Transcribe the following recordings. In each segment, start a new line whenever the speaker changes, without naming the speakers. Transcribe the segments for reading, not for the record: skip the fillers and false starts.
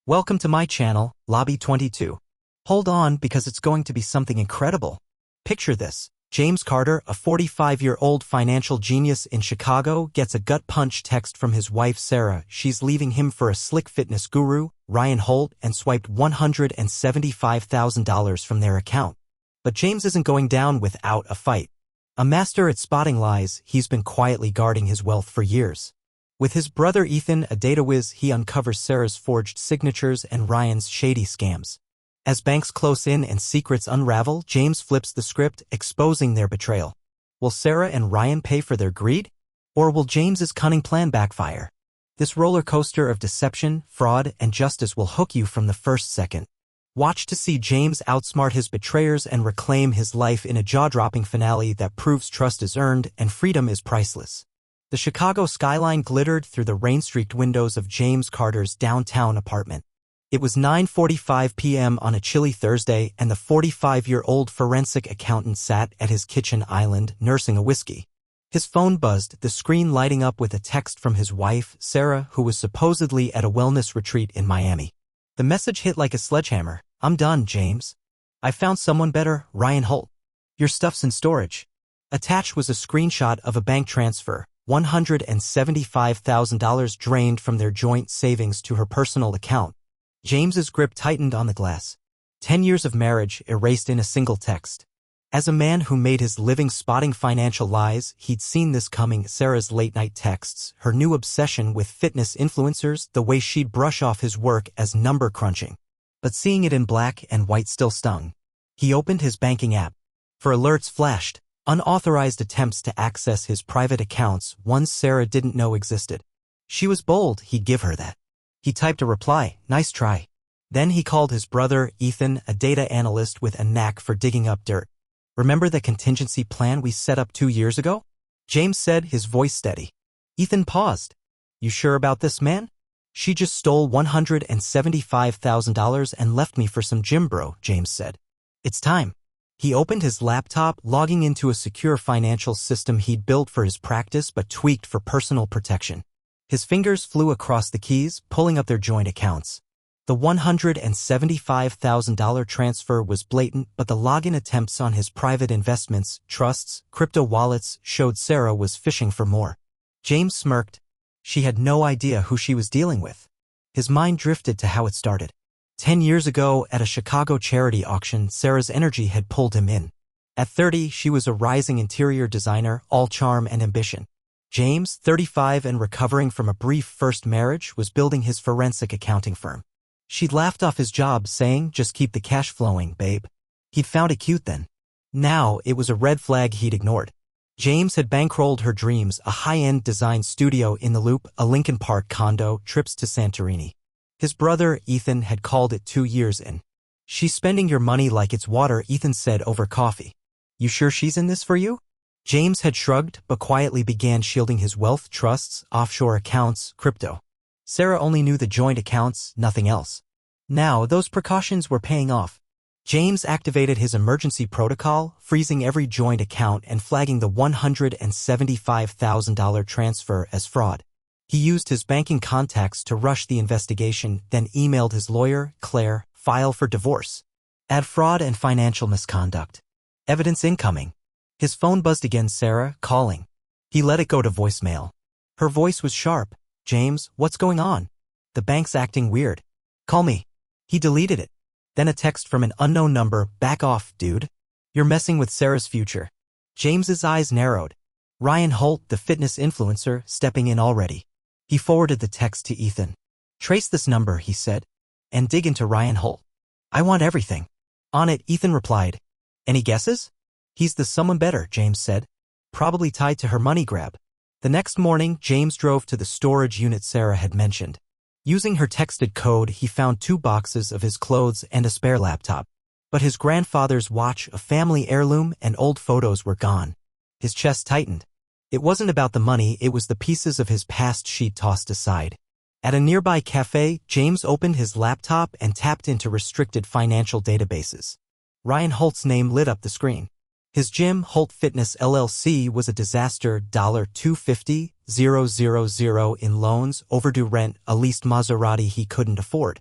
Welcome to my channel, Lobby 22. Hold on because it's going to be something incredible. Picture this. James Carter, a 45-year-old financial genius in Chicago, gets a gut-punch text from his wife Sarah. She's leaving him for a slick fitness guru, Ryan Holt, and swiped $175,000 from their account. But James isn't going down without a fight. A master at spotting lies, he's been quietly guarding his wealth for years. With his brother Ethan, a data whiz, he uncovers Sarah's forged signatures and Ryan's shady scams. As banks close in and secrets unravel, James flips the script, exposing their betrayal. Will Sarah and Ryan pay for their greed? Or will James's cunning plan backfire? This roller coaster of deception, fraud, and justice will hook you from the first second. Watch to see James outsmart his betrayers and reclaim his life in a jaw-dropping finale that proves trust is earned and freedom is priceless. The Chicago skyline glittered through the rain-streaked windows of James Carter's downtown apartment. It was 9:45 p.m. on a chilly Thursday, and the 45-year-old forensic accountant sat at his kitchen island, nursing a whiskey. His phone buzzed, the screen lighting up with a text from his wife, Sarah, who was supposedly at a wellness retreat in Miami. The message hit like a sledgehammer. "I'm done, James. I found someone better, Ryan Holt. Your stuff's in storage." Attached was a screenshot of a bank transfer. $175,000 drained from their joint savings to her personal account. James's grip tightened on the glass. 10 years of marriage erased in a single text. As a man who made his living spotting financial lies, he'd seen this coming. Sarah's late-night texts, her new obsession with fitness influencers, the way she'd brush off his work as number crunching. But seeing it in black and white still stung. He opened his banking app. For alerts flashed. Unauthorized attempts to access his private accounts, ones Sarah didn't know existed. She was bold, he'd give her that. He typed a reply, "Nice try." Then he called his brother, Ethan, a data analyst with a knack for digging up dirt. "Remember the contingency plan we set up 2 years ago?" James said, his voice steady. Ethan paused. "You sure about this, man?" "She just stole $175,000 and left me for some gym bro," James said. "It's time." He opened his laptop, logging into a secure financial system he'd built for his practice but tweaked for personal protection. His fingers flew across the keys, pulling up their joint accounts. The $175,000 transfer was blatant, but the login attempts on his private investments, trusts, crypto wallets showed Sarah was fishing for more. James smirked. She had no idea who she was dealing with. His mind drifted to how it started. 10 years ago, at a Chicago charity auction, Sarah's energy had pulled him in. At 30, she was a rising interior designer, all charm and ambition. James, 35 and recovering from a brief first marriage, was building his forensic accounting firm. She'd laughed off his job, saying, "Just keep the cash flowing, babe." He'd found it cute then. Now, it was a red flag he'd ignored. James had bankrolled her dreams, a high-end design studio in the Loop, a Lincoln Park condo, trips to Santorini. His brother, Ethan, had called it 2 years in. "She's spending your money like it's water," Ethan said over coffee. "You sure she's in this for you?" James had shrugged, but quietly began shielding his wealth, trusts, offshore accounts, crypto. Sarah only knew the joint accounts, nothing else. Now, those precautions were paying off. James activated his emergency protocol, freezing every joint account and flagging the $175,000 transfer as fraud. He used his banking contacts to rush the investigation, then emailed his lawyer, Claire, "File for divorce. Add fraud and financial misconduct. Evidence incoming." His phone buzzed again. Sarah, calling. He let it go to voicemail. Her voice was sharp. "James, what's going on? The bank's acting weird. Call me." He deleted it. Then a text from an unknown number, "Back off, dude. You're messing with Sarah's future." James's eyes narrowed. Ryan Holt, the fitness influencer, stepping in already. He forwarded the text to Ethan. "Trace this number," he said, "and dig into Ryan Holt. I want everything." On it, Ethan replied, "Any guesses?" "He's the someone better," James said. "Probably tied to her money grab." The next morning, James drove to the storage unit Sarah had mentioned. Using her texted code, he found 2 boxes of his clothes and a spare laptop. But his grandfather's watch, a family heirloom, and old photos were gone. His chest tightened. It wasn't about the money, it was the pieces of his past she'd tossed aside. At a nearby cafe, James opened his laptop and tapped into restricted financial databases. Ryan Holt's name lit up the screen. His gym, Holt Fitness LLC, was a disaster. $250,000 in loans, overdue rent, a leased Maserati he couldn't afford.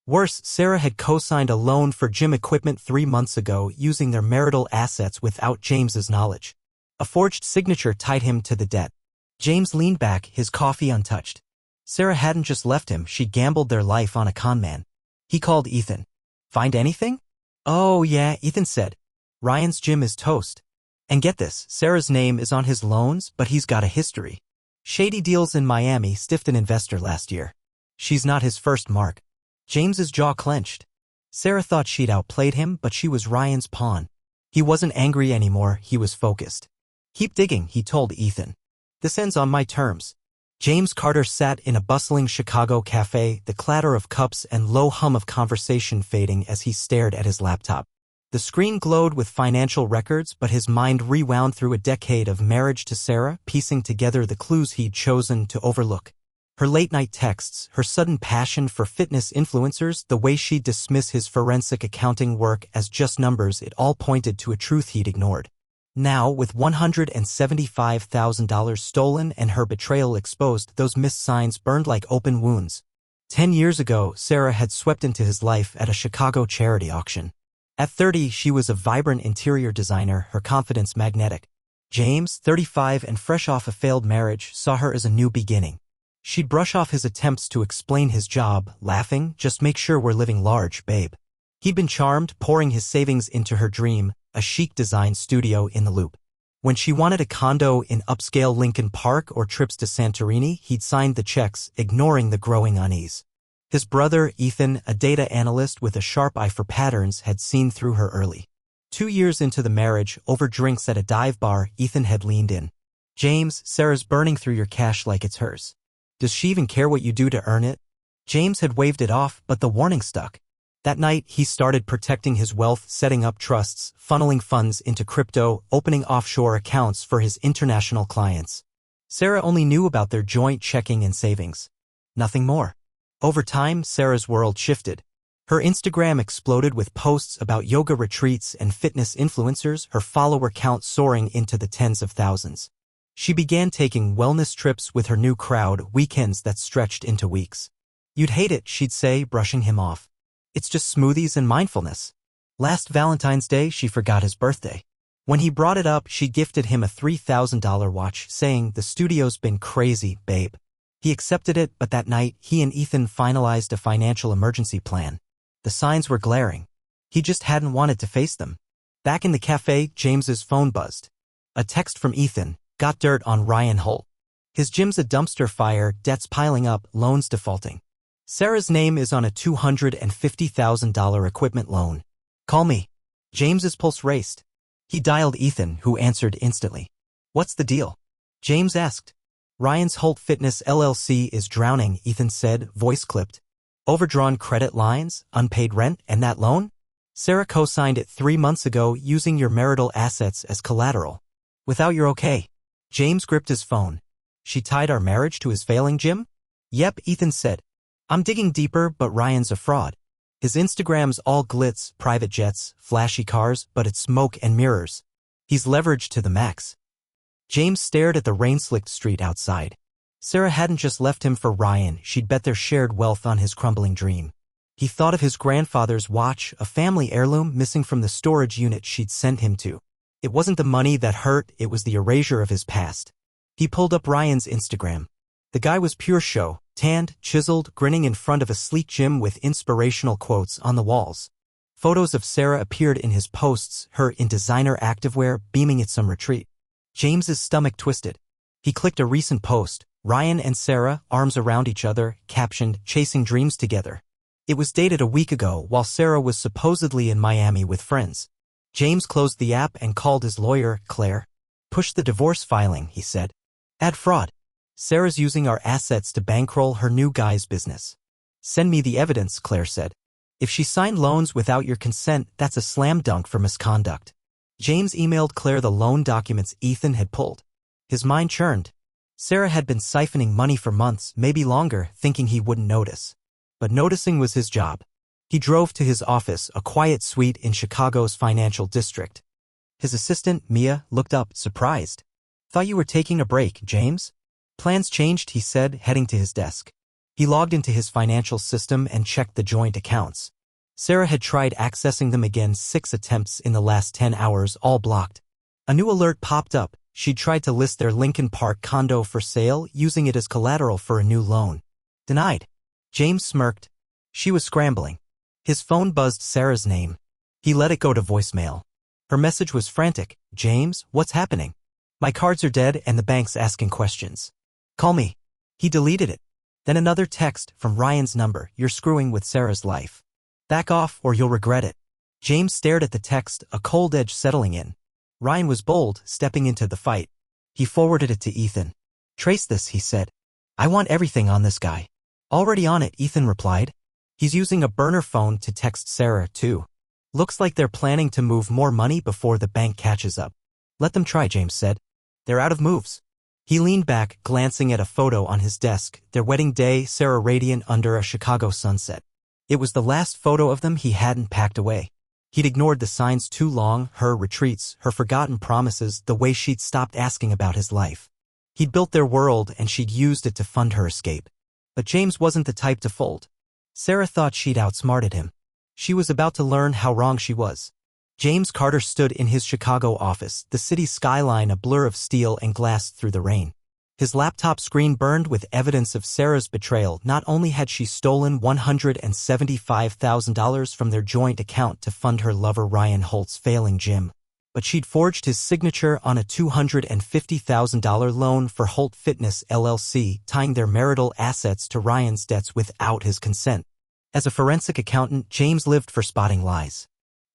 Worse, Sarah had co-signed a loan for gym equipment 3 months ago using their marital assets without James's knowledge. A forged signature tied him to the debt. James leaned back, his coffee untouched. Sarah hadn't just left him, she gambled their life on a con man. He called Ethan. Find anything? Oh yeah, Ethan said. Ryan's gym is toast. And get this, Sarah's name is on his loans, but he's got a history. Shady deals in Miami stiffed an investor last year. She's not his first mark. James's jaw clenched. Sarah thought she'd outplayed him, but she was Ryan's pawn. He wasn't angry anymore, he was focused. Keep digging, he told Ethan. This ends on my terms. James Carter sat in a bustling Chicago cafe, the clatter of cups and low hum of conversation fading as he stared at his laptop. The screen glowed with financial records, but his mind rewound through a decade of marriage to Sarah, piecing together the clues he'd chosen to overlook. Her late-night texts, her sudden passion for fitness influencers, the way she'd dismiss his forensic accounting work as just numbers, it all pointed to a truth he'd ignored. Now, with $175,000 stolen and her betrayal exposed, those missed signs burned like open wounds. 10 years ago, Sarah had swept into his life at a Chicago charity auction. At 30, she was a vibrant interior designer, her confidence magnetic. James, 35 and fresh off a failed marriage, saw her as a new beginning. She'd brush off his attempts to explain his job, laughing, just make sure we're living large, babe. He'd been charmed, pouring his savings into her dream, a chic design studio in the Loop. When she wanted a condo in upscale Lincoln Park or trips to Santorini, he'd signed the checks, ignoring the growing unease. His brother, Ethan, a data analyst with a sharp eye for patterns, had seen through her early. 2 years into the marriage, over drinks at a dive bar, Ethan had leaned in. James, Sarah's burning through your cash like it's hers. Does she even care what you do to earn it? James had waved it off, but the warning stuck. That night, he started protecting his wealth, setting up trusts, funneling funds into crypto, opening offshore accounts for his international clients. Sarah only knew about their joint checking and savings. Nothing more. Over time, Sarah's world shifted. Her Instagram exploded with posts about yoga retreats and fitness influencers, her follower count soaring into the tens of thousands. She began taking wellness trips with her new crowd, weekends that stretched into weeks. You'd hate it, she'd say, brushing him off. It's just smoothies and mindfulness. Last Valentine's Day, she forgot his birthday. When he brought it up, she gifted him a $3,000 watch, saying, the studio's been crazy, babe. He accepted it, but that night, he and Ethan finalized a financial emergency plan. The signs were glaring. He just hadn't wanted to face them. Back in the cafe, James's phone buzzed. A text from Ethan. Got dirt on Ryan Holt. His gym's a dumpster fire, debts piling up, loans defaulting. Sarah's name is on a $250,000 equipment loan. Call me. James's pulse raced. He dialed Ethan, who answered instantly. What's the deal? James asked. Ryan's Holt Fitness LLC is drowning, Ethan said, voice clipped. Overdrawn credit lines, unpaid rent, and that loan? Sarah co-signed it 3 months ago using your marital assets as collateral. Without your okay. James gripped his phone. She tied our marriage to his failing gym? Yep, Ethan said. I'm digging deeper, but Ryan's a fraud. His Instagram's all glitz, private jets, flashy cars, but it's smoke and mirrors. He's leveraged to the max. James stared at the rain-slicked street outside. Sarah hadn't just left him for Ryan, she'd bet their shared wealth on his crumbling dream. He thought of his grandfather's watch, a family heirloom missing from the storage unit she'd sent him to. It wasn't the money that hurt, it was the erasure of his past. He pulled up Ryan's Instagram. The guy was pure show, tanned, chiseled, grinning in front of a sleek gym with inspirational quotes on the walls. Photos of Sarah appeared in his posts, her in designer activewear, beaming at some retreat. James's stomach twisted. He clicked a recent post, Ryan and Sarah, arms around each other, captioned, chasing dreams together. It was dated a week ago while Sarah was supposedly in Miami with friends. James closed the app and called his lawyer, Claire. Push the divorce filing, he said. Add fraud. Sarah's using our assets to bankroll her new guy's business. Send me the evidence, Claire said. If she signed loans without your consent, that's a slam dunk for misconduct. James emailed Claire the loan documents Ethan had pulled. His mind churned. Sarah had been siphoning money for months, maybe longer, thinking he wouldn't notice. But noticing was his job. He drove to his office, a quiet suite in Chicago's financial district. His assistant, Mia, looked up, surprised. Thought you were taking a break, James? Plans changed, he said, heading to his desk. He logged into his financial system and checked the joint accounts. Sarah had tried accessing them again 6 attempts in the last 10 hours, all blocked. A new alert popped up. She'd tried to list their Lincoln Park condo for sale, using it as collateral for a new loan. Denied. James smirked. She was scrambling. His phone buzzed Sarah's name. He let it go to voicemail. Her message was frantic. "James, what's happening? My cards are dead and the bank's asking questions. Call me." He deleted it. Then another text from Ryan's number. "You're screwing with Sarah's life. Back off or you'll regret it." James stared at the text, a cold edge settling in. Ryan was bold, stepping into the fight. He forwarded it to Ethan. "Trace this," he said. "I want everything on this guy." "Already on it," Ethan replied. "He's using a burner phone to text Sarah, too. Looks like they're planning to move more money before the bank catches up." "Let them try," James said. "They're out of moves." He leaned back, glancing at a photo on his desk, their wedding day, Sarah radiant under a Chicago sunset. It was the last photo of them he hadn't packed away. He'd ignored the signs too long, her retreats, her forgotten promises, the way she'd stopped asking about his life. He'd built their world and she'd used it to fund her escape. But James wasn't the type to fold. Sarah thought she'd outsmarted him. She was about to learn how wrong she was. James Carter stood in his Chicago office, the city's skyline a blur of steel and glass through the rain. His laptop screen burned with evidence of Sarah's betrayal. Not only had she stolen $175,000 from their joint account to fund her lover Ryan Holt's failing gym, but she'd forged his signature on a $250,000 loan for Holt Fitness LLC, tying their marital assets to Ryan's debts without his consent. As a forensic accountant, James lived for spotting lies.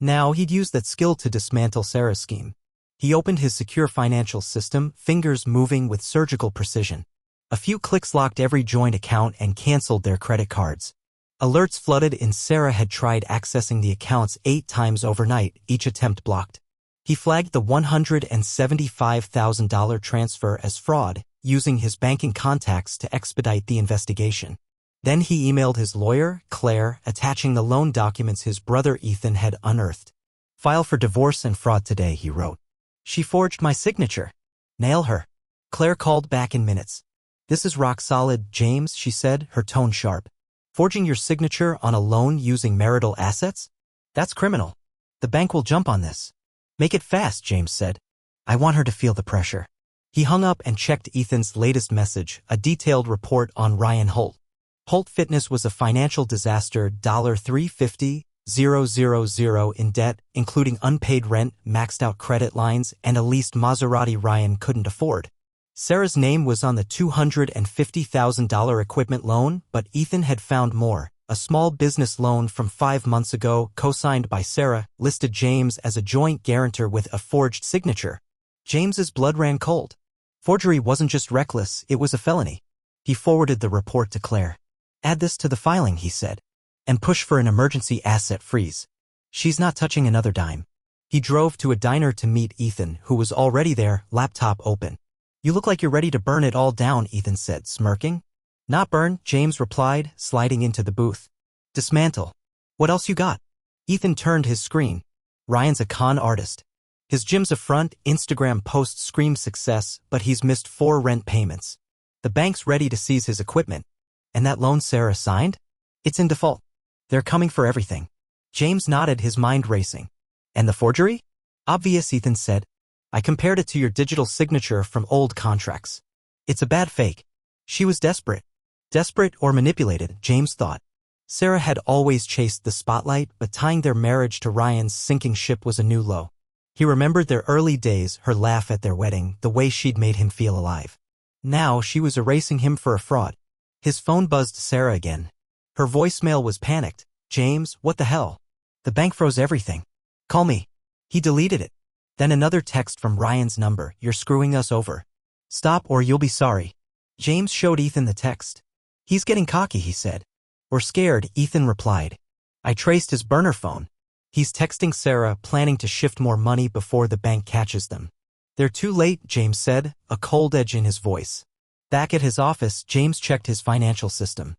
Now he'd used that skill to dismantle Sarah's scheme. He opened his secure financial system, fingers moving with surgical precision. A few clicks locked every joint account and canceled their credit cards. Alerts flooded in. Sarah had tried accessing the accounts 8 times overnight, each attempt blocked. He flagged the $175,000 transfer as fraud, using his banking contacts to expedite the investigation. Then he emailed his lawyer, Claire, attaching the loan documents his brother Ethan had unearthed. "File for divorce and fraud today," he wrote. "She forged my signature. Nail her." Claire called back in minutes. "This is rock solid, James," she said, her tone sharp. "Forging your signature on a loan using marital assets? That's criminal. The bank will jump on this." "Make it fast," James said. "I want her to feel the pressure." He hung up and checked Ethan's latest message, a detailed report on Ryan Holt. Holt Fitness was a financial disaster, $350,000 in debt, including unpaid rent, maxed-out credit lines, and a leased Maserati Ryan couldn't afford. Sarah's name was on the $250,000 equipment loan, but Ethan had found more. A small business loan from 5 months ago, co-signed by Sarah, listed James as a joint guarantor with a forged signature. James's blood ran cold. Forgery wasn't just reckless, it was a felony. He forwarded the report to Claire. "Add this to the filing," he said. "And push for an emergency asset freeze. She's not touching another dime." He drove to a diner to meet Ethan, who was already there, laptop open. "You look like you're ready to burn it all down," Ethan said, smirking. "Not burn," James replied, sliding into the booth. "Dismantle. What else you got?" Ethan turned his screen. "Ryan's a con artist. His gym's a front, Instagram posts scream success, but he's missed 4 rent payments. The bank's ready to seize his equipment. And that loan Sarah signed? It's in default. They're coming for everything." James nodded, his mind racing. "And the forgery?" "Obvious," Ethan said. "I compared it to your digital signature from old contracts. It's a bad fake." She was desperate. Desperate or manipulated, James thought. Sarah had always chased the spotlight, but tying their marriage to Ryan's sinking ship was a new low. He remembered their early days, her laugh at their wedding, the way she'd made him feel alive. Now she was erasing him for a fraud. His phone buzzed Sarah again. Her voicemail was panicked. "James, what the hell? The bank froze everything. Call me." He deleted it. Then another text from Ryan's number. "You're screwing us over. Stop or you'll be sorry." James showed Ethan the text. "He's getting cocky," he said. "Or scared," Ethan replied. "I traced his burner phone. He's texting Sarah, planning to shift more money before the bank catches them." "They're too late," James said, a cold edge in his voice. Back at his office, James checked his financial system.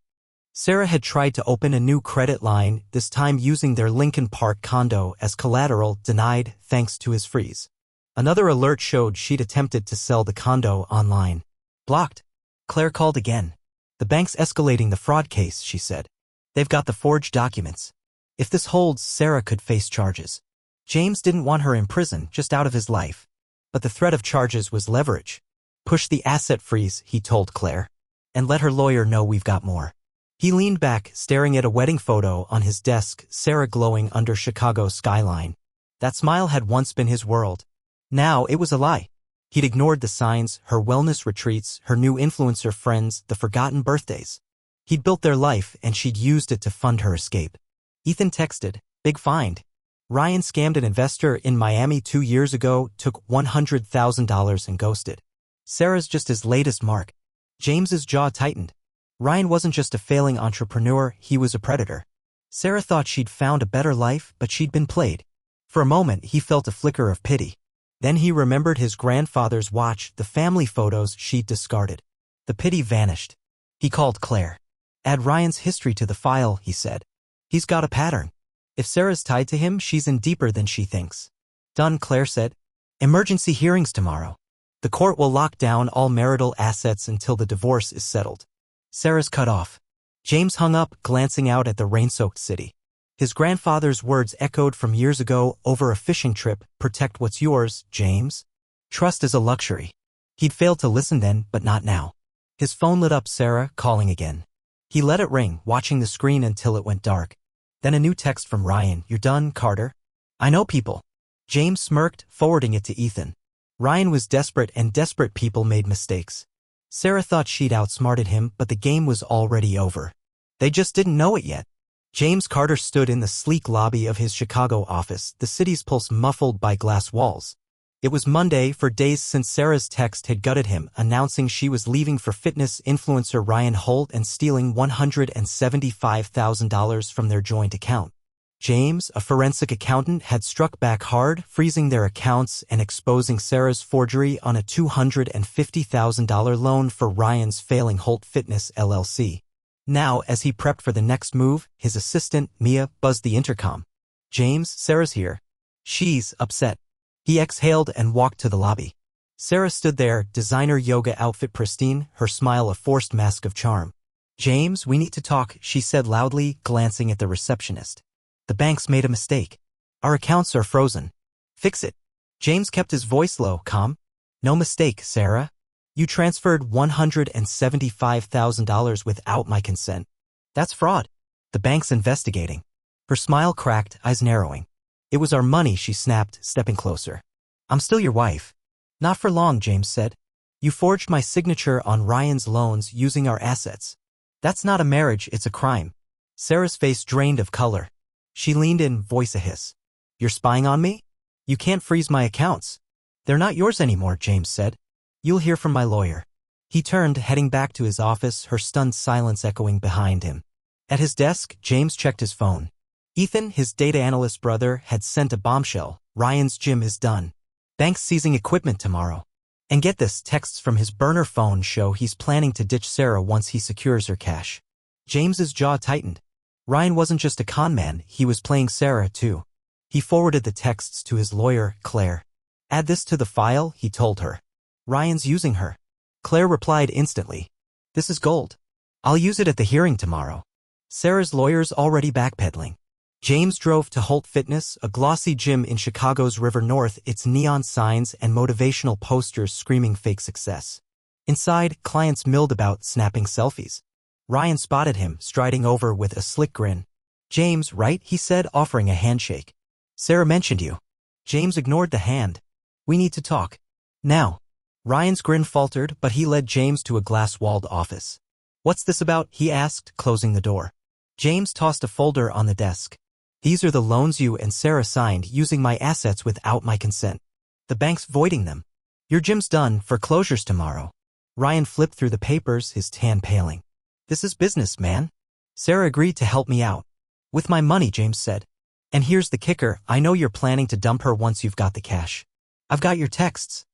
Sarah had tried to open a new credit line, this time using their Lincoln Park condo as collateral, denied thanks to his freeze. Another alert showed she'd attempted to sell the condo online. Blocked. Claire called again. The bank's escalating the fraud case, she said. They've got the forged documents. If this holds, Sarah could face charges. James didn't want her in prison, just out of his life. But the threat of charges was leverage. Push the asset freeze, he told Claire. And let her lawyer know we've got more. He leaned back, staring at a wedding photo on his desk, Sarah glowing under Chicago's skyline. That smile had once been his world. Now it was a lie. He'd ignored the signs, her wellness retreats, her new influencer friends, the forgotten birthdays. He'd built their life, and she'd used it to fund her escape. Ethan texted, "Big find. Ryan scammed an investor in Miami 2 years ago, took $100,000 and ghosted." Sarah's just his latest mark. James's jaw tightened. Ryan wasn't just a failing entrepreneur, he was a predator. Sarah thought she'd found a better life, but she'd been played. For a moment, he felt a flicker of pity. Then he remembered his grandfather's watch, the family photos she'd discarded. The pity vanished. He called Claire. "Add Ryan's history to the file," he said. "He's got a pattern. If Sarah's tied to him, she's in deeper than she thinks." "Done," Claire said. "Emergency hearings tomorrow. The court will lock down all marital assets until the divorce is settled." Sarah's cut off. James hung up, glancing out at the rain-soaked city. His grandfather's words echoed from years ago over a fishing trip, "Protect what's yours, James." Trust is a luxury. He'd failed to listen then, but not now. His phone lit up, Sarah calling again. He let it ring, watching the screen until it went dark. Then a new text from Ryan, "You're done, Carter?" "I know people." James smirked, forwarding it to Ethan. Ryan was desperate, and desperate people made mistakes. Sarah thought she'd outsmarted him, but the game was already over. They just didn't know it yet. James Carter stood in the sleek lobby of his Chicago office, the city's pulse muffled by glass walls. It was Monday, for days since Sarah's text had gutted him, announcing she was leaving for fitness influencer Ryan Holt and stealing $175,000 from their joint account. James, a forensic accountant, had struck back hard, freezing their accounts and exposing Sarah's forgery on a $250,000 loan for Ryan's failing Holt Fitness LLC. Now, as he prepped for the next move, his assistant, Mia, buzzed the intercom. "James, Sarah's here." "She's upset." He exhaled and walked to the lobby. Sarah stood there, designer yoga outfit pristine, her smile a forced mask of charm. "James, we need to talk," she said loudly, glancing at the receptionist. "The bank's made a mistake. Our accounts are frozen. Fix it." James kept his voice low, calm. "No mistake, Sarah. You transferred $175,000 without my consent. That's fraud. The bank's investigating." Her smile cracked, eyes narrowing. "It was our money," she snapped, stepping closer. "I'm still your wife." "Not for long," James said. "You forged my signature on Ryan's loans using our assets. That's not a marriage, it's a crime." Sarah's face drained of color. She leaned in, voice a hiss. "You're spying on me? You can't freeze my accounts." "They're not yours anymore," James said. "You'll hear from my lawyer." He turned, heading back to his office, her stunned silence echoing behind him. At his desk, James checked his phone. Ethan, his data analyst brother, had sent a bombshell. "Ryan's gym is done. Bank's seizing equipment tomorrow." And get this, texts from his burner phone show he's planning to ditch Sarah once he secures her cash. James's jaw tightened. Ryan wasn't just a con man, he was playing Sarah too. He forwarded the texts to his lawyer, Claire. "Add this to the file," he told her. "Ryan's using her." Claire replied instantly. "This is gold. I'll use it at the hearing tomorrow." Sarah's lawyer's already backpedaling. James drove to Holt Fitness, a glossy gym in Chicago's River North, its neon signs and motivational posters screaming fake success. Inside, clients milled about, snapping selfies. Ryan spotted him, striding over with a slick grin. "James, right?" he said, offering a handshake. "Sarah mentioned you." James ignored the hand. "We need to talk. Now." Ryan's grin faltered, but he led James to a glass-walled office. "What's this about?" he asked, closing the door. James tossed a folder on the desk. "These are the loans you and Sarah signed using my assets without my consent. The bank's voiding them. Your gym's done, foreclosure's tomorrow." Ryan flipped through the papers, his tan paling. "This is business, man." "Sarah agreed to help me out. With my money," James said. "And here's the kicker, I know you're planning to dump her once you've got the cash. I've got your texts."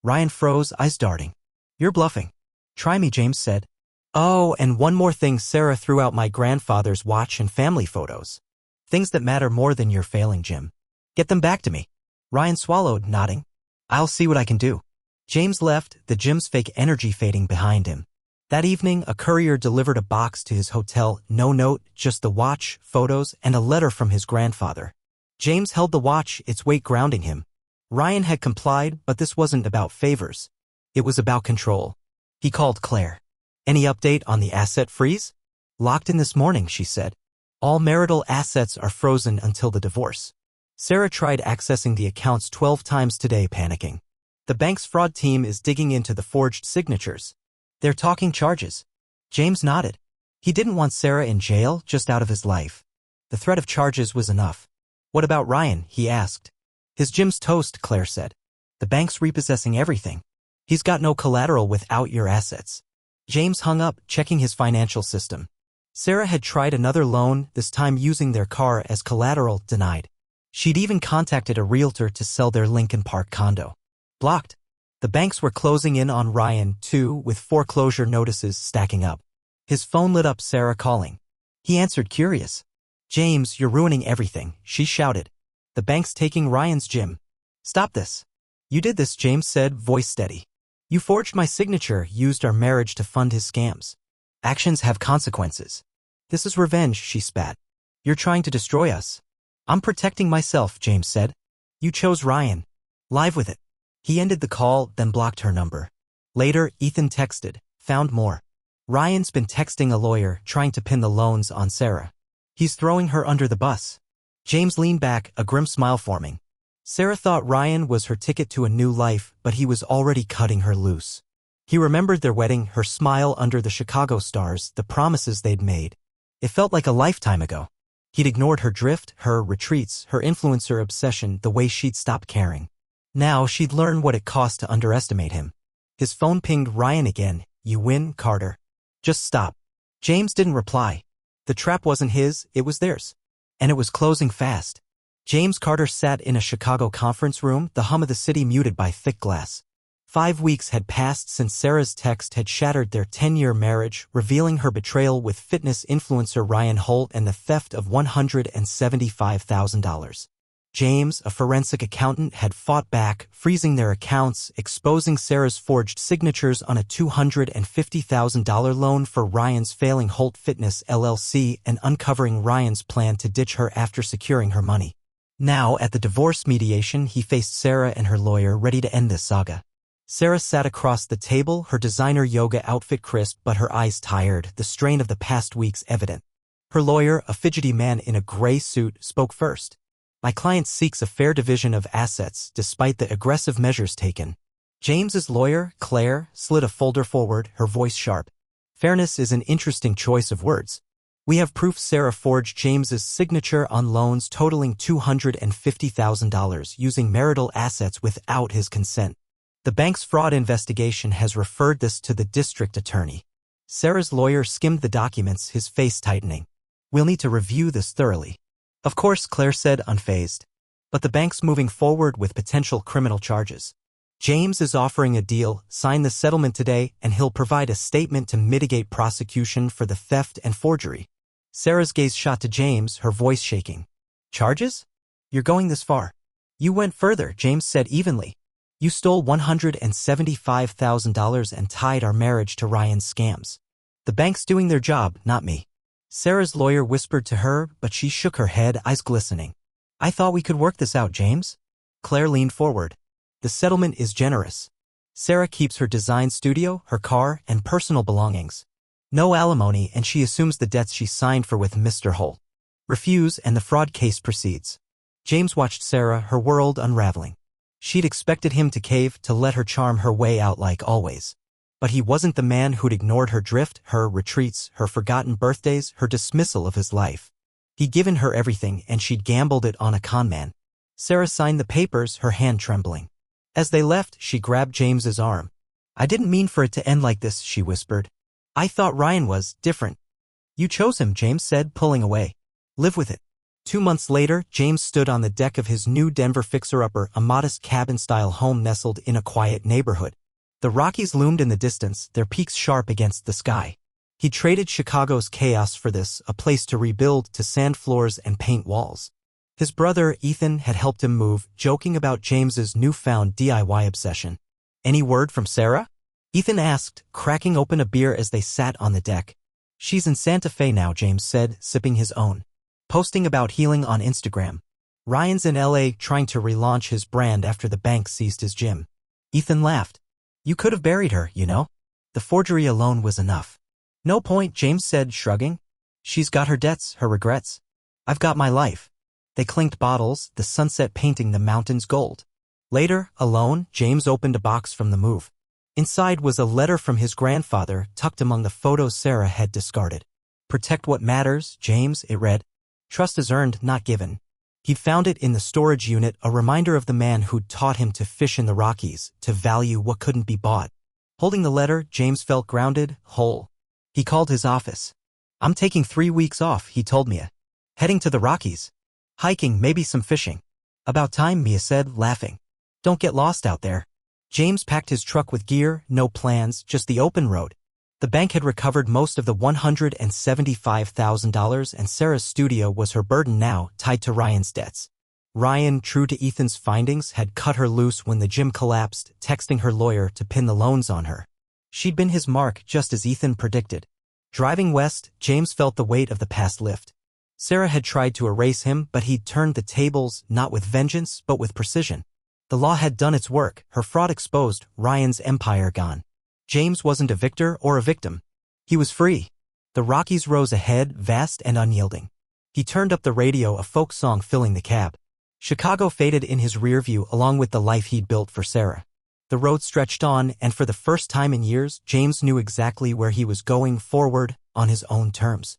Ryan froze, eyes darting. "You're bluffing." "Try me," James said. "Oh, and one more thing, Sarah threw out my grandfather's watch and family photos. Things that matter more than your failing gym. Get them back to me." Ryan swallowed, nodding. "I'll see what I can do." James left, the gym's fake energy fading behind him. That evening, a courier delivered a box to his hotel, no note, just the watch, photos, and a letter from his grandfather. James held the watch, its weight grounding him. Ryan had complied, but this wasn't about favors. It was about control. He called Claire. Any update on the asset freeze? Locked in this morning, she said. All marital assets are frozen until the divorce. Sarah tried accessing the accounts 12 times today, panicking. The bank's fraud team is digging into the forged signatures. They're talking charges. James nodded. He didn't want Sarah in jail, just out of his life. The threat of charges was enough. What about Ryan? He asked. His gym's toast, Claire said. The bank's repossessing everything. He's got no collateral without your assets. James hung up, checking his financial system. Sarah had tried another loan, this time using their car as collateral, denied. She'd even contacted a realtor to sell their Lincoln Park condo. Blocked. The banks were closing in on Ryan, too, with foreclosure notices stacking up. His phone lit up, Sarah calling. He answered, curious. James, you're ruining everything, she shouted. The bank's taking Ryan's gym. Stop this. You did this, James said, voice steady. You forged my signature, used our marriage to fund his scams. Actions have consequences. This is revenge, she spat. You're trying to destroy us. I'm protecting myself, James said. You chose Ryan. Live with it. He ended the call, then blocked her number. Later, Ethan texted, found more. Ryan's been texting a lawyer, trying to pin the loans on Sarah. He's throwing her under the bus. James leaned back, a grim smile forming. Sarah thought Ryan was her ticket to a new life, but he was already cutting her loose. He remembered their wedding, her smile under the Chicago stars, the promises they'd made. It felt like a lifetime ago. He'd ignored her drift, her retreats, her influencer obsession, the way she'd stopped caring. Now she'd learn what it cost to underestimate him. His phone pinged Ryan again. You win, Carter. Just stop. James didn't reply. The trap wasn't his, it was theirs. And it was closing fast. James Carter sat in a Chicago conference room, the hum of the city muted by thick glass. 5 weeks had passed since Sarah's text had shattered their 10-year marriage, revealing her betrayal with fitness influencer Ryan Holt and the theft of $175,000. James, a forensic accountant, had fought back, freezing their accounts, exposing Sarah's forged signatures on a $250,000 loan for Ryan's failing Holt Fitness LLC and uncovering Ryan's plan to ditch her after securing her money. Now, at the divorce mediation, he faced Sarah and her lawyer, ready to end this saga. Sarah sat across the table, her designer yoga outfit crisp but her eyes tired, the strain of the past weeks evident. Her lawyer, a fidgety man in a gray suit, spoke first. My client seeks a fair division of assets, despite the aggressive measures taken. James's lawyer, Claire, slid a folder forward, her voice sharp. Fairness is an interesting choice of words. We have proof Sarah forged James's signature on loans totaling $250,000 using marital assets without his consent. The bank's fraud investigation has referred this to the district attorney. Sarah's lawyer skimmed the documents, his face tightening. We'll need to review this thoroughly. Of course, Claire said, unfazed. But the bank's moving forward with potential criminal charges. James is offering a deal, sign the settlement today, and he'll provide a statement to mitigate prosecution for the theft and forgery. Sarah's gaze shot to James, her voice shaking. Charges? You're going this far. You went further, James said evenly. You stole $175,000 and tied our marriage to Ryan's scams. The bank's doing their job, not me. Sarah's lawyer whispered to her, but she shook her head, eyes glistening. I thought we could work this out, James. Claire leaned forward. The settlement is generous. Sarah keeps her design studio, her car, and personal belongings. No alimony, and she assumes the debts she signed for with Mr. Holt. Refuse, and the fraud case proceeds. James watched Sarah, her world unraveling. She'd expected him to cave, to let her charm her way out like always. But he wasn't the man who'd ignored her drift, her retreats, her forgotten birthdays, her dismissal of his life. He'd given her everything, and she'd gambled it on a conman. Sarah signed the papers, her hand trembling. As they left, she grabbed James's arm. I didn't mean for it to end like this, she whispered. I thought Ryan was different. You chose him, James said, pulling away. Live with it. 2 months later, James stood on the deck of his new Denver fixer-upper, a modest cabin-style home nestled in a quiet neighborhood. The Rockies loomed in the distance, their peaks sharp against the sky. He traded Chicago's chaos for this, a place to rebuild, to sand floors and paint walls. His brother, Ethan, had helped him move, joking about James's newfound DIY obsession. Any word from Sarah? Ethan asked, cracking open a beer as they sat on the deck. She's in Santa Fe now, James said, sipping his own. Posting about healing on Instagram. Ryan's in LA trying to relaunch his brand after the bank seized his gym. Ethan laughed. You could have buried her, you know? The forgery alone was enough. No point, James said, shrugging. She's got her debts, her regrets. I've got my life. They clinked bottles, the sunset painting the mountains gold. Later, alone, James opened a box from the move. Inside was a letter from his grandfather tucked among the photos Sarah had discarded. Protect what matters, James, it read. Trust is earned, not given. He'd found it in the storage unit, a reminder of the man who'd taught him to fish in the Rockies, to value what couldn't be bought. Holding the letter, James felt grounded, whole. He called his office. I'm taking 3 weeks off, he told Mia. Heading to the Rockies. Hiking, maybe some fishing. About time, Mia said, laughing. Don't get lost out there. James packed his truck with gear, no plans, just the open road. The bank had recovered most of the $175,000 and Sarah's studio was her burden now, tied to Ryan's debts. Ryan, true to Ethan's findings, had cut her loose when the gym collapsed, texting her lawyer to pin the loans on her. She'd been his mark, just as Ethan predicted. Driving west, James felt the weight of the past lift. Sarah had tried to erase him, but he'd turned the tables, not with vengeance, but with precision. The law had done its work, her fraud exposed, Ryan's empire gone. James wasn't a victor or a victim. He was free. The Rockies rose ahead, vast and unyielding. He turned up the radio, a folk song filling the cab. Chicago faded in his rearview along with the life he'd built for Sarah. The road stretched on, and for the first time in years, James knew exactly where he was going, forward, on his own terms.